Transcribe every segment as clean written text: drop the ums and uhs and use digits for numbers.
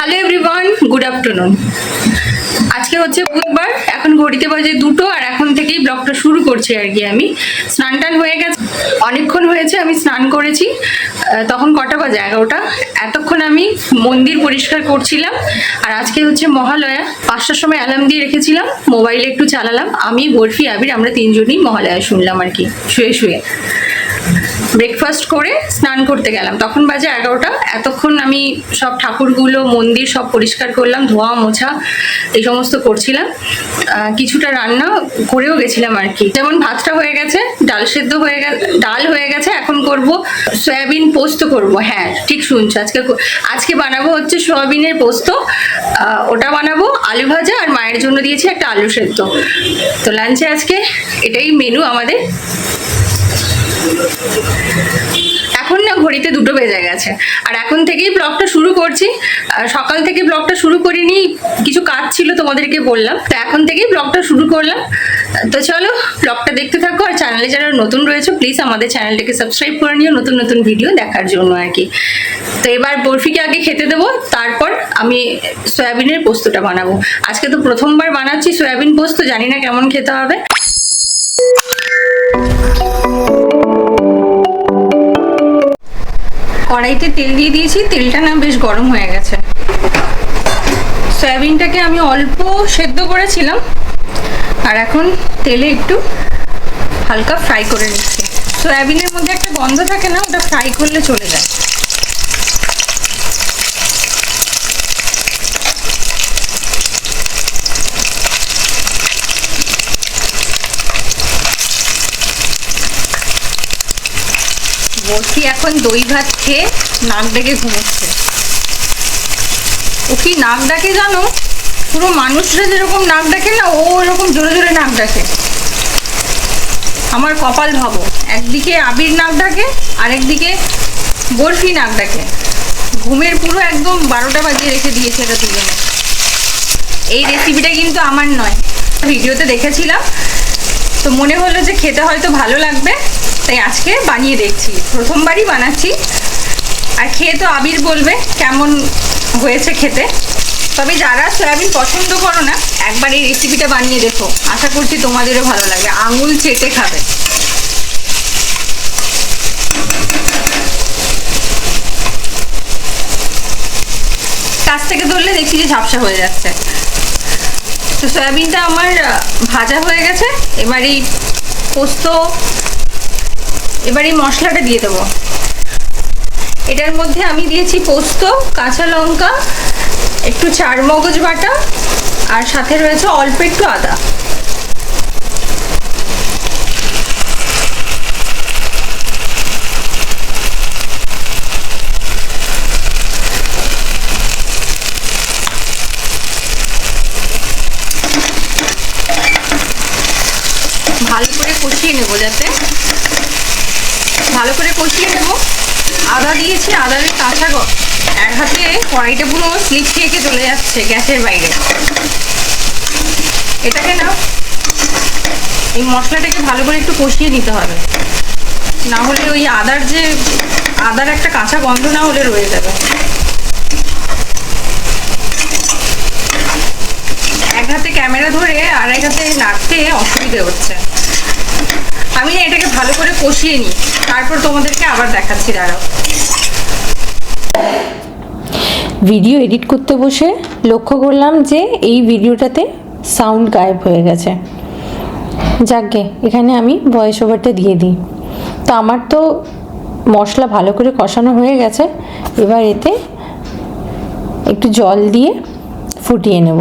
Hello everyone, good afternoon. আজকে হচ্ছে বুধবার, এখন ঘড়িতে বাজে 2টো, আর এখন থেকেই ব্লগটা শুরু করছি আর কি। আমি স্নান টান হয়ে গেছে, অনেকক্ষণ হয়েছে আমি স্নান করেছি। তখন কটা বাজে? 11টা। এতক্ষণ আমি মন্দির পরিষ্কার করছিলাম। আর আজকে হচ্ছে মহালয়া, 5টার সময় অ্যালার্ম দিয়ে রেখেছিলাম, মোবাইলে একটু চালালাম। আমি, বরফি, আবির, আমরা তিনজনই মহালয়া শুনলাম আর কি, শুয়ে শুয়ে। ব্রেকফাস্ট করে স্নান করতে গেলাম, তখন বাজে 11টা। এতক্ষণ আমি সব ঠাকুরগুলো, মন্দির সব পরিষ্কার করলাম, ধোয়া মোছা এই সমস্ত করছিলাম। কিছুটা রান্না করেও গেছিলাম আর কি। যেমন ভাতটা হয়ে গেছে, ডাল সেদ্ধ হয়ে গেছে, ডাল হয়ে গেছে। এখন করব সয়াবিন পোস্ত করব। হ্যাঁ, ঠিক শুনছো, আজকে বানাবো হচ্ছে সয়াবিনের পোস্ত। ওটা বানাবো, আলু ভাজা, আর মায়ের জন্য দিয়েছি একটা আলু সেদ্ধ। তো লাঞ্চে আজকে এটাই মেনু আমাদের। এখন না ঘড়িতে 2টো বেজে গেছে, আর এখন থেকেই ব্লগটা শুরু করছি। সকাল থেকে ব্লগটা শুরু করিনি, কিছু কাজ ছিল তোমাদেরকে বললাম, তো এখন থেকেই ব্লগটা শুরু করলাম। তো চলো ব্লগটা দেখতে থাকো। আর চ্যানেলে যারা নতুন রয়েছে প্লিজ আমাদের চ্যানেলটাকে সাবস্ক্রাইব করে নিও নতুন নতুন ভিডিও দেখার জন্য আর কি। তো এবার বরফিকে আগে খেতে দেবো, তারপর আমি সয়াবিনের পোস্তটা বানাবো। আজকে তো প্রথমবার বানাচ্ছি সয়াবিন পোস্ত, জানি না কেমন খেতে হবে। কড়াইতে তেল দিয়ে দিয়েছি, তেলটা না বেশ গরম হয়ে গেছে। সয়াবিনটাকে আমি অল্প সেদ্ধ করেছিলাম, আর এখন তেলে একটু হালকা ফ্রাই করে নিচ্ছি। সয়াবিনের মধ্যে একটা গন্ধ থাকে না, ওটা ফ্রাই করলে চলে যায়। বরফি এখন দই ভাত খেয়ে নাক ডেকে ঘুমোচ্ছে। ও কি নাক ডাকে জানো? পুরো মানুষরা যেরকম নাক ডাকে না, ও এরকম জোরে জোরে নাক ডাকে। আমার কপাল ভাবো, একদিকে আবির নাক ডাকে, আরেকদিকে বরফি নাক ডাকে। ঘুমের পুরো একদম 12টা বাজিয়ে রেখে দিয়েছে এটা দুজনে। এই রেসিপিটা কিন্তু আমার নয়, ভিডিওতে দেখেছিলাম, তো মনে হলো যে খেতে হয়তো ভালো লাগবে, তাই আজকে বানিয়ে দেখছি। প্রথমবারই বানাচ্ছি, আর খেয়ে তো আবির বলবে কেমন হয়েছে খেতে। তবে যারা সয়াবিন পছন্দ করো না, একবার এই রেসিপিটা বানিয়ে দেখো, আশা করছি তোমাদেরও ভালো লাগবে, আঙুল চেটে খাবে। কাছ থেকে ধরলে দেখছি যে ঝাপসা হয়ে যাচ্ছে। তো সয়াবিনটা আমার ভাজা হয়ে গেছে। এবার এই পোস্ত, এবার এই মশলাটা দিয়ে দেবো। এটার মধ্যে আমি দিয়েছি পোস্ত, কাঁচা লঙ্কা, একটু চারমগজ বাটা, আর সাথে রয়েছে অল্প একটু আদা। ভালো করে কষিয়ে নেবো, যাতে ভালো করে কষিয়ে নেবো। আদা দিয়েছি, আদার কাঁচা এক হাতে কড়াইটা পুরো স্লিপ খেয়ে চলে যাচ্ছে গ্যাসের বাইরে। এটাকে না, এই মশলাটাকে ভালো করে একটু কষিয়ে নিতে হবে, না হলে ওই আদার একটা কাঁচা গন্ধ না হলে রয়ে যাবে। এক হাতে ক্যামেরা ধরে আর এক হাতে নাড়তে অসুবিধে হচ্ছে। আমি এটাকে ভালো করে কষিয়ে নিই, তারপর তোমাদেরকে আবার দেখাচ্ছি, দাঁড়াও। ভিডিও এডিট করতে বসে লক্ষ্য করলাম যে এই ভিডিওটাতে সাউন্ড গায়েব হয়ে গেছে। যাকগে, এখানে আমি ভয়েস ওভারটা দিয়ে দিই। তো আমার তো মশলা ভালো করে কষানো হয়ে গেছে, এবার এতে একটু জল দিয়ে ফুটিয়ে নেব।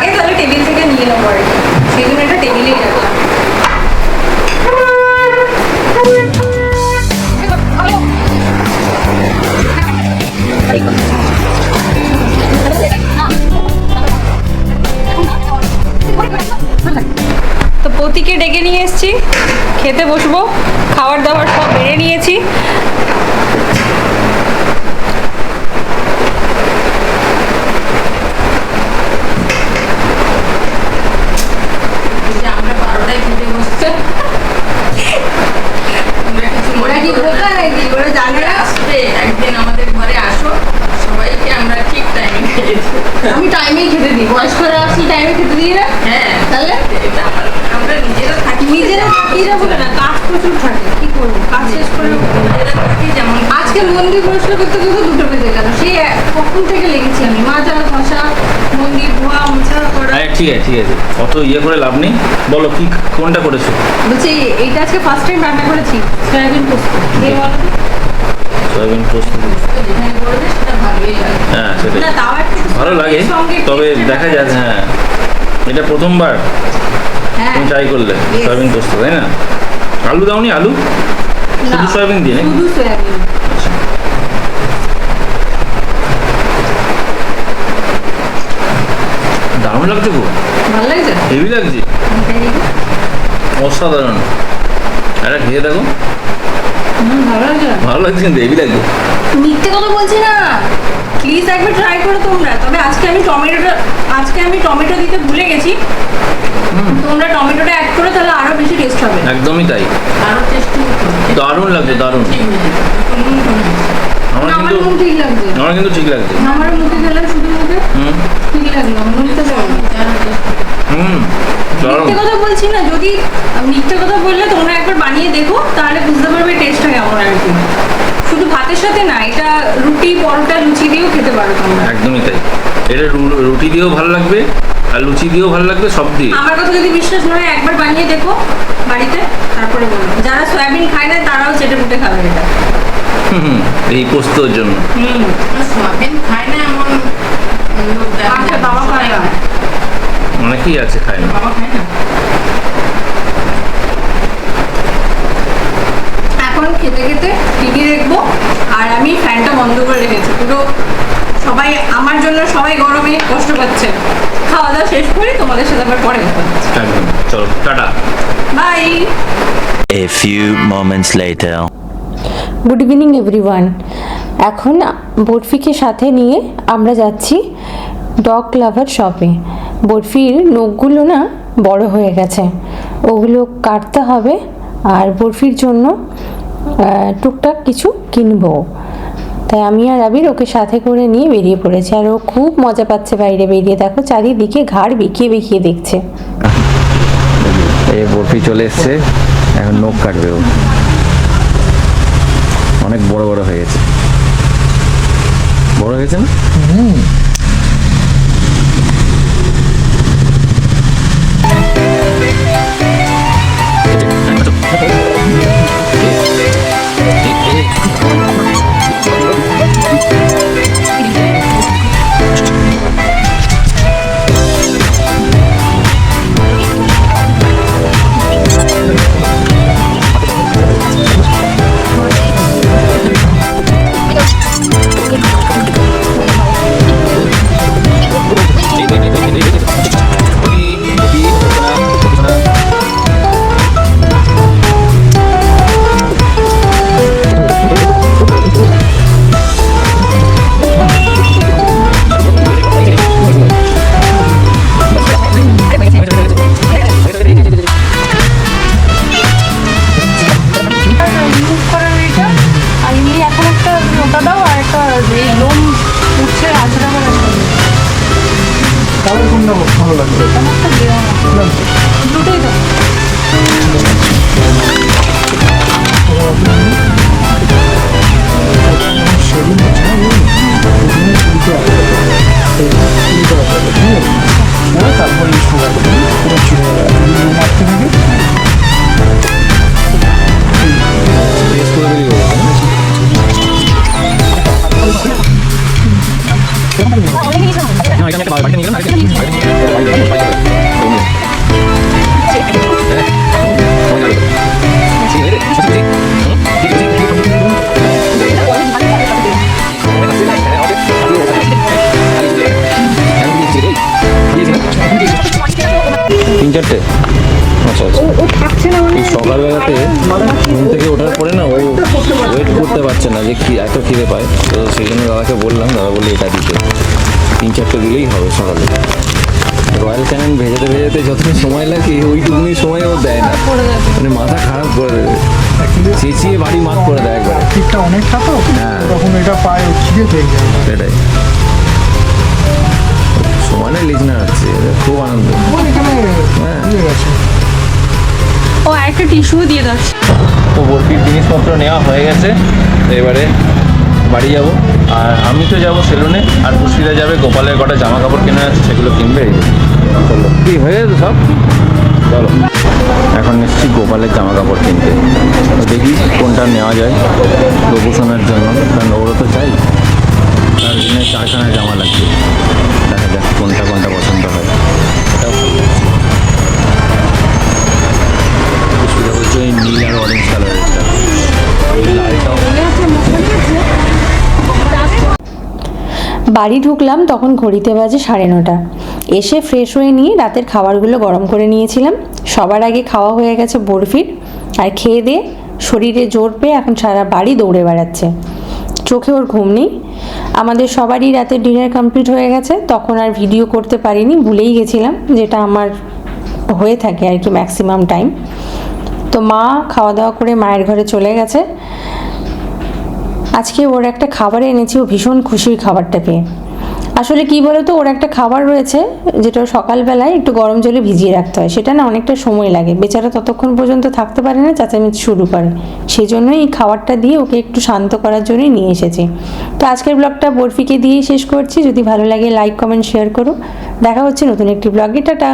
আগে তাহলে টেবিল থেকে নিয়ে নেবো আর কি, সেই জন্য একটা টেবিলেই রাখলাম। তো পতিকে ডেকে নিয়ে এসেছি, খেতে বসবো, খাবার দাবার সব বেড়ে নিয়েছি। আমরা 12টায় খেতে বসছি। ওরা কি বোকা নাকি? ওরা জানে না। আসবে একদিন আমাদের ঘরে আসো, সবাইকে আমরা ঠিক টাইমে খেয়েছি। আমি টাইমেই খেতে দিই, বয়স্করা আসলে টাইমে খেতে দিই না। হ্যাঁ, তাহলে এটা আমরা নিজেরা থাকি, নিজেরা থাকিরা বলে না, কাজ প্রচুর থাকে, কি করবো, কাজ শেষ করে নিজেরা থাকি। যেমন আজকে মন্দির পরিষ্কার করতে করতে 2টো বেজে গেল। সে কখন থেকে লেগেছি আমি, মাজা ঘষা, মন্দির ধোয়া মোছা করা। হ্যাঁ ঠিক আছে ঠিক আছে, অত ইয়ে করে লাভ নেই। বলো কি কোনটা করেছো? বলছি এইটা আজকে ফার্স্ট টাইম রান্না করেছি, সয়াবিন পোস্ত। এই বলো তো। সয়াবিন পোস্ত। যেখানে করবে সেটা ভালোই লাগে। হ্যাঁ সেটাই না তাও একটু ভালো লাগে, সঙ্গে তবে taste দেখা ভালো যাক। আছে। হ্যাঁ এটা প্রথমবার হ্যাঁ তুমি ট্রাই করলে Yes. সয়াবিন পোস্ত, তাই না? আলু দাওনি? আলু না, শুধু সয়াবিন দিয়ে নাকি? শুধু সয়াবিন। আচ্ছা। দারুণ লাগছে গো, ভালো লাগছে? হেভি লাগছে, অসাধারণ। একটা খেয়ে দেখো, ভালো লাগছে। ভালো লাগছে কিন্তু হেভি লাগছে। মিথ্যে কথা বলছি না, প্লিজ একবার ট্রাই করো তোমরা। তবে আজকে আমি টমেটো দিতে ভুলে গেছি, তোমরা টমেটোটা অ্যাড করো, তাহলে আরো বেশি টেস্ট হবে। একদমই তাই, আরো টেস্টি দারুণ লাগছে, দারুণ। আমার আমার কিন্তু নুন ঠিক লাগছে, আমার কিন্তু ঠিক লাগছে। আমার মুখে গেলে শুধু মুখে হুম ঠিক লাগলো, নুনটা দেবো। হুম দারুণ। মিথ্যে কথা বলছি না, যদি মিথ্যে কথা বললে তোমরা একবার বানিয়ে দেখো, তাহলে বুঝতে পারবে টেস্টটা কেমন আর কি। শুধু ভাতের সাথে না, এটা রুটি, পরোটা, লুচি দিয়েও খেতে পারো তোমরা। একদমই তাই, এটা রুটি দিয়েও ভালো লাগবে আর লুচি দিয়েও ভালো লাগবে, সব দিয়ে। আমার কথা যদি বিশ্বাস না হয় একবার বানিয়ে দেখো বাড়িতে, তারপরে বলো। যারা সয়াবিন খায় না তারাও চেটে পুটে খাবে এটা। হুম, এই পোস্তর জন্য। সোয়াবিন খায় না এমন লোক দেখা আচ্ছা, যায়। বাবা খায় না। অনেকেই আছে খায় না। বাবা খায় না। এখন খেতে খেতে টিভি দেখবো, আর আমি ফ্যানটা বন্ধ করে রেখেছি পুরো। সবাই আমার জন্য, সবাই গরমে কষ্ট পাচ্ছে। খাওয়া দাওয়া শেষ করে তোমাদের সাথে আবার পরে কথা হচ্ছে। একদম, চলো tata. Bye. A few moments later. Good evening everyone. এখন বরফিকে সাথে নিয়ে আমরা যাচ্ছি ডগ লাভার শপে। বরফির নখগুলো না বড় হয়ে গেছে, ওগুলো কাটতে হবে, আর বরফির জন্য টুকটাক কিছু কিনবো। তাই আমি আর আবির ওকে সাথে করে নিয়ে বেরিয়ে পড়েছি, আর ও খুব মজা পাচ্ছে বাইরে বেরিয়ে। দেখো চারিদিকে ঘাড় বেঁকিয়ে বেঁকিয়ে দেখছে। এই বরফি চলে এসছে, এখন নখ কাটবে ও। অনেক বড় বড় হয়ে গেছে, বড় হয়েছে না? না, এটা আমি একটা বাড়িতে নিয়ে গেলাম, আরেকটা 3-4টে? আচ্ছা আচ্ছা। এই সকালবেলাতে ঘুম থেকে ওঠার পরে না ও ওয়েট করতে পারছে না যে কি এত খিদে পায়, তো সেই জন্য দাদাকে বললাম, দাদা বলে এটা দিতে 3-4টে দিলেই হবে সকালে। রয়্যাল ক্যানন ভেজাতে ভেজাতে যতক্ষণ সময় লাগে ওইটুকুনি সময় ও দেয় না, মানে মাথা খারাপ করে দেবে, চেঁচিয়ে বাড়ি মাত করে দেয় একবার। ঠিকটা অনেকটা তো হ্যাঁ। তখন এটা পায় খিদে পেয়ে যায়। সেটাই সমানে লিজনা হচ্ছে, খুব আনন্দ। এখানে দিয়ে গেছে। ও একটা টিস্যু দিয়ে দাও। তো বরফির জিনিসপত্র নেওয়া হয়ে গেছে, তো এবারে বাড়ি যাব। আর আমি তো যাব সেলুনে, আর পুষ্পিতা যাবে গোপালের কটা জামা কাপড় কেনা আছে সেগুলো কিনবে। এই যে, চলো কি হয়ে গেছে সব, চলো এখন নিশ্চয়ই গোপালের জামা কাপড় কিনতে। তো দেখি কোনটা নেওয়া যায় গোপুসোনার জন্য, কারণ ওরও তো চাই, তার জন্য 4খানা জামা লাগবে। দেখা যাক কোনটা কোনটা পছন্দ হয়। এটাও ভালো লাগছে। পুষ্পিতা বলছে ওই নীল আর অরেঞ্জ কালারেরটা, ওই লালটাও। বাড়ি ঢুকলাম তখন ঘড়িতে বাজে 9:30। এসে ফ্রেশ হয়ে নিয়ে রাতের খাবারগুলো গরম করে নিয়েছিলাম। সবার আগে খাওয়া হয়ে গেছে বরফির, আর খেয়ে দিয়ে শরীরে জোর পেয়ে এখন সারা বাড়ি দৌড়ে বেড়াচ্ছে। চোখে ওর ঘুম নেই। আমাদের সবারই রাতের ডিনার কমপ্লিট হয়ে গেছে। তখন আর ভিডিও করতে পারিনি, ভুলেই গেছিলাম, যেটা আমার হয়ে থাকে আর কি ম্যাক্সিমাম টাইম। তো মা খাওয়া দাওয়া করে মায়ের ঘরে চলে গেছে। আজকে ওর একটা খাবার এনেছি, ও ভীষণ খুশির খাবারটা পেয়ে। আসলে কি বলতো, ওর একটা খাবার রয়েছে যেটা সকালবেলায় একটু গরম জলে ভিজিয়ে রাখতে হয়, সেটা না অনেকটা সময় লাগে, বেচারা ততক্ষণ পর্যন্ত থাকতে পারে না, চেঁচামেচি শুরু করে। সেই জন্যই এই খাবারটা দিয়ে ওকে একটু শান্ত করার জন্যই নিয়ে এসেছি। তো আজকের ব্লগটা বরফিকে দিয়েই শেষ করছি। যদি ভালো লাগে লাইক কমেন্ট শেয়ার করো। দেখা হচ্ছে নতুন একটি ব্লগে। টাটা।